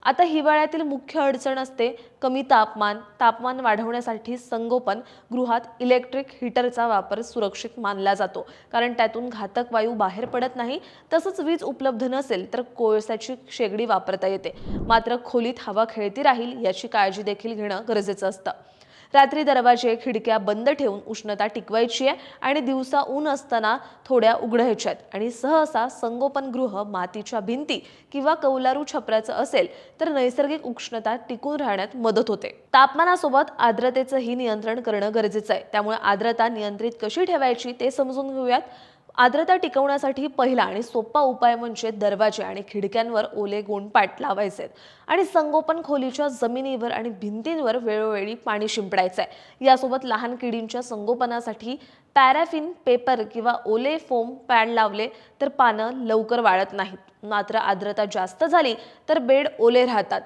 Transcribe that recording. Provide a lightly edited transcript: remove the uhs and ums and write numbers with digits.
आता हिवाळ्यातील मुख्य अडचण असते कमी तापमान वाढवण्यासाठी संगोपन गृहात इलेक्ट्रिक हीटरचा वापर सुरक्षित मानला जातो, कारण त्यातून घातक वायू बाहेर पडत नाही। तसंच वीज उपलब्ध नसेल तर कोळशाची शेगडी वापरता येते, मात्र खोलीत हवा खेळती राहील याची काळजी देखील घेणं गरजेचं असतं। रात्री दरवाजे खिडक्या बंद ठेवून उष्णता टिकवायची आहे आणि दिवसा ऊन असताना थोड्या उघडायच्यात। आणि सहसा संगोपनगृह मातीच्या भिंती किंवा कौलारू छपराचं असेल तर नैसर्गिक उष्णता टिकून राहण्यात मदत होते। तापमानासोबत आर्द्रतेचंही नियंत्रण करणं गरजेचं आहे, त्यामुळे आर्द्रता नियंत्रित कशी ठेवायची ते समजून घेऊयात। आर्द्रता टिकवण्यासाठी पहिला आणि सोपा उपाय म्हणजे दरवाजे आणि खिडक्यांवर ओले गोणपाट लावायचे आणि संगोपन खोलीच्या जमिनीवर आणि भिंतींवर वेळोवेळी पाणी शिंपडायचं आहे। यासोबत लहान किडींच्या संगोपनासाठी पॅराफिन पेपर किंवा ओले फोम पॅड लावले तर पानं लवकर वाळत नाहीत। मात्र आर्द्रता जास्त झाली तर बेड ओले राहतात